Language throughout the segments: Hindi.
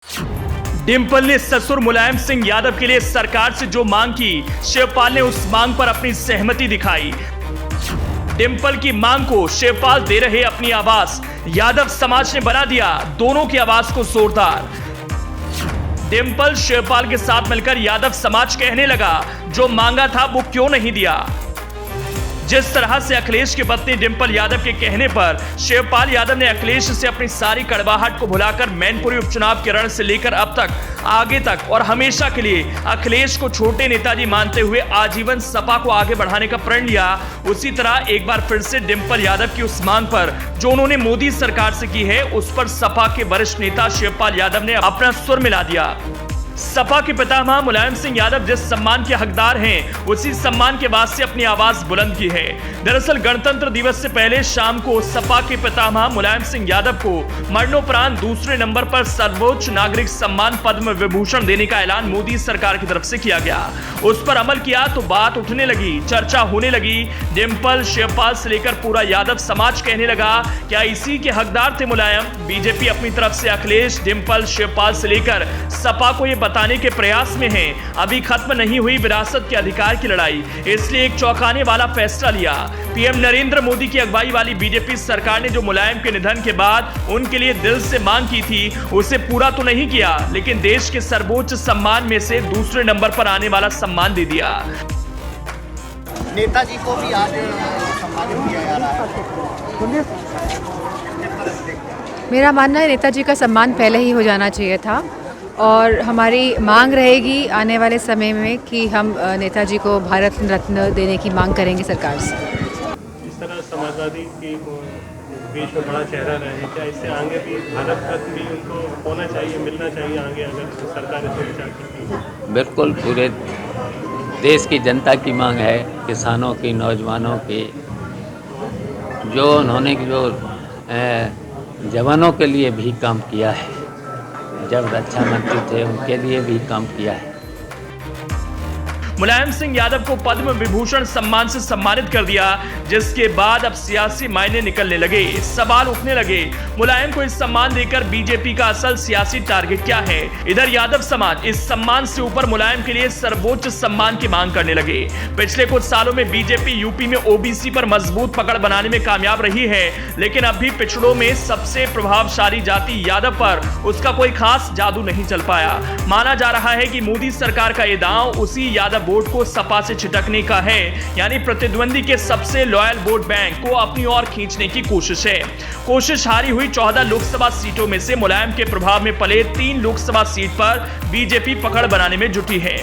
डिंपल ने ससुर मुलायम सिंह यादव के लिए सरकार से जो मांग की, शिवपाल ने उस मांग पर अपनी सहमति दिखाई। डिंपल की मांग को शिवपाल दे रहे अपनी आवाज, यादव समाज ने बना दिया दोनों की आवाज को जोरदार। डिंपल शिवपाल के साथ मिलकर यादव समाज कहने लगा, जो मांगा था वो क्यों नहीं दिया। जिस तरह से अखिलेश की पत्नी डिंपल यादव के कहने पर शिवपाल यादव ने अखिलेश से अपनी सारी कड़वाहट को भुलाकर मैनपुरी उपचुनाव के रण से लेकर अब तक आगे तक और हमेशा के लिए अखिलेश को छोटे नेताजी मानते हुए आजीवन सपा को आगे बढ़ाने का प्रण लिया। उसी तरह एक बार फिर से डिंपल यादव की उस मांग पर जो उन्होंने मोदी सरकार से की है, उस पर सपा के वरिष्ठ नेता शिवपाल यादव ने अपना सुर मिला दिया। सपा के पितामह मुलायम सिंह यादव जिस सम्मान के हकदार हैं, उसी सम्मान के वास्ते अपनी आवाज बुलंद की है। दरअसल गणतंत्र दिवस से पहले शाम को सपा के पितामह मुलायम सिंह यादव को मरणोपरांत दूसरे नंबर पर सर्वोच्च नागरिक सम्मान पद्म विभूषण देने का ऐलान मोदी सरकार की तरफ से किया गया। उस पर अमल किया तो बात उठने लगी, चर्चा होने लगी। डिंपल, शिवपाल से लेकर पूरा यादव समाज कहने लगा, क्या इसी के हकदार थे मुलायम। बीजेपी अपनी तरफ से अखिलेश, डिंपल, शिवपाल से लेकर सपा को यह बताने के प्रयास में है, अभी खत्म नहीं हुई विरासत के अधिकार की लड़ाई, इसलिए एक चौंकाने वाला फैसला लिया। पीएम नरेंद्र मोदी की अगुवाई वाली बीजेपी सरकार ने जो मुलायम के निधन के बाद उनके लिए दिल से मांग की थी, उसे पूरा तो नहीं किया, लेकिन देश के सर्वोच्च सम्मान में से दूसरे नंबर पर आने वाला सम्मान दे दिया। नेताजी को भी आज सम्मानित किया जा रहा है। मेरा मानना है नेताजी का सम्मान पहले ही हो जाना चाहिए था और हमारी मांग रहेगी आने वाले समय में कि हम नेताजी को भारत रत्न देने की मांग करेंगे सरकार से। इस तरह समाजवादी की बीच में बड़ा चेहरा रहे, क्या इससे आगे भी भारत रत्न भी उनको होना चाहिए, मिलना चाहिए आगे, अगर सरकार इस पर विचार करती है? बिल्कुल, पूरे देश की जनता की मांग है, किसानों की, नौजवानों की, जो उन्होंने जो जवानों के लिए भी काम किया है, जब रक्षा मंत्री थे उनके लिए भी काम किया है। मुलायम सिंह यादव को पद्म विभूषण सम्मान से सम्मानित कर दिया, जिसके बाद अब सियासी मायने निकलने लगे, सवाल उठने लगे, मुलायम को इस सम्मान देकर बीजेपी का असल सियासी टारगेट क्या है। इधर यादव समाज इस सम्मान से ऊपर मुलायम के लिए सर्वोच्च सम्मान की मांग करने लगे। पिछले कुछ सालों में बीजेपी यूपी में ओबीसी पर मजबूत पकड़ बनाने में कामयाब रही है, लेकिन अब भी पिछड़ों में सबसे प्रभावशाली जाति यादव पर उसका कोई खास जादू नहीं चल पाया। माना जा रहा है कि मोदी सरकार का ये दांव उसी यादव वोट को सपा से छिटकने का है, यानी प्रतिद्वंदी के सबसे लॉयल वोट बैंक को अपनी ओर खींचने की कोशिश है। कोशिश हारी हुई 14 लोकसभा सीटों में से मुलायम के प्रभाव में पले 3 लोकसभा सीट पर बीजेपी पकड़ बनाने में जुटी है।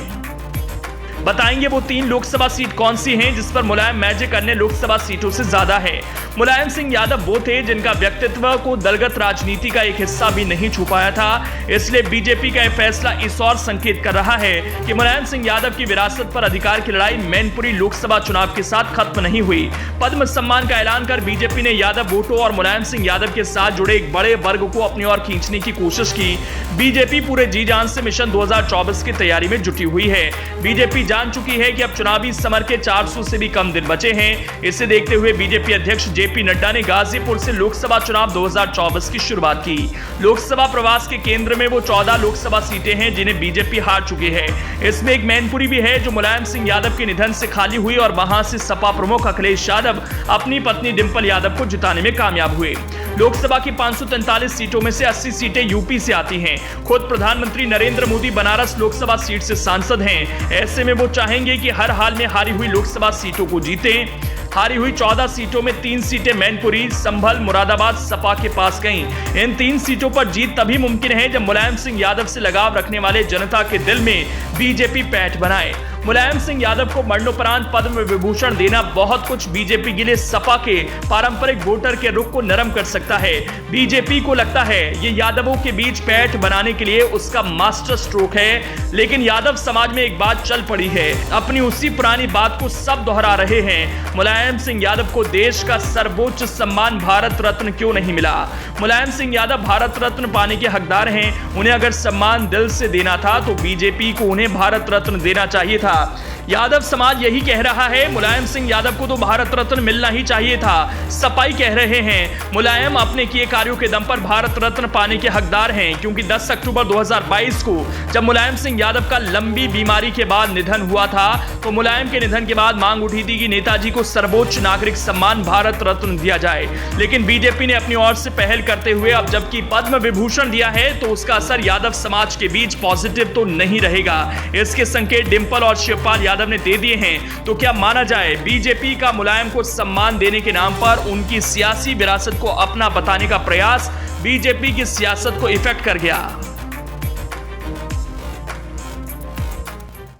बताएंगे वो 3 लोकसभा सीट कौन सी हैं जिस पर मुलायम मैजिक अन्य लोकसभा सीटों से ज्यादा है। मुलायम सिंह यादव वो थे जिनका व्यक्तित्व को दलगत राजनीति का एक हिस्सा भी नहीं छू पाया था, इसलिए बीजेपी का यह फैसला इस ओर संकेत कर रहा है कि मुलायम सिंह यादव की विरासत पर अधिकार की लड़ाई मैनपुरी लोकसभा चुनाव के साथ खत्म नहीं हुई। पद्म सम्मान का ऐलान कर बीजेपी ने यादव वोटों और मुलायम सिंह यादव के साथ जुड़े एक बड़े वर्ग को अपनी ओर खींचने की कोशिश की। बीजेपी पूरे जी जान से मिशन 2024 की तैयारी में जुटी हुई है। बीजेपी जान चुकी है कि अब चुनावी समर के 400 से भी कम दिन बचे हैं। इसे देखते हुए बीजेपी अध्यक्ष जेपी नड्डा ने गाजीपुर से लोकसभा चुनाव 2024 की शुरुआत की। लोकसभा प्रवास के केंद्र में वो 14 लोकसभा सीटें हैं जिन्हें बीजेपी हार चुकी है। इसमें एक मैनपुरी भी है जो मुलायम सिंह यादव के निधन से खाली हुई और वहां से सपा प्रमुख अखिलेश यादव अपनी पत्नी डिंपल यादव को जिताने में कामयाब हुए। लोकसभा की 543 सीटों में से 80 सीटें यूपी से आती हैं। खुद प्रधानमंत्री नरेंद्र मोदी बनारस लोकसभा सीट से सांसद हैं। ऐसे में वो चाहेंगे कि हर हाल में हारी हुई लोकसभा सीटों को जीतें। हारी हुई 14 सीटों में 3 सीटें मैनपुरी, संभल, मुरादाबाद सपा के पास गईं। इन 3 सीटों पर जीत तभी मुमकिन है जब मुलायम सिंह यादव से लगाव रखने वाले जनता के दिल में बीजेपी पैठ बनाए। मुलायम सिंह यादव को मरणोपरांत पद्म विभूषण देना बहुत कुछ बीजेपी के लिए सपा के पारंपरिक वोटर के रुख को नरम कर सकता है। बीजेपी को लगता है ये यादवों के बीच पैठ बनाने के लिए उसका मास्टर स्ट्रोक है, लेकिन यादव समाज में एक बात चल पड़ी है, अपनी उसी पुरानी बात को सब दोहरा रहे हैं। मुलायम सिंह यादव को देश का सर्वोच्च सम्मान भारत रत्न क्यों नहीं मिला। मुलायम सिंह यादव भारत रत्न पाने के हकदार हैं। उन्हें अगर सम्मान दिल से देना था तो बीजेपी को उन्हें भारत रत्न देना चाहिए था। यादव समाज यही कह रहा है। मुलायम सिंह यादव को तो भारत रत्न मिलना ही चाहिए था। सपाई कह रहे हैं मुलायम अपने किए कार्यों के दम पर भारत रत्न पाने के हकदार हैं, क्योंकि 10 अक्टूबर 2022 को जब मुलायम सिंह यादव का लंबी बीमारी के बाद निधन हुआ था तो मुलायम के निधन के बाद मांग उठी थी कि नेताजी को सर्वोच्च नागरिक सम्मान भारत रत्न दिया जाए। लेकिन बीजेपी ने अपनी ओर से पहल करते हुए अब जबकि पद्म विभूषण दिया है तो उसका असर यादव समाज के बीच पॉजिटिव तो नहीं रहेगा। इसके संकेत डिंपल और शिवपाल यादव ने दे दिए हैं। तो क्या माना जाए बीजेपी का मुलायम को सम्मान देने के नाम पर उनकी सियासी विरासत को अपना बताने का प्रयास बीजेपी की सियासत को इफेक्ट कर गया।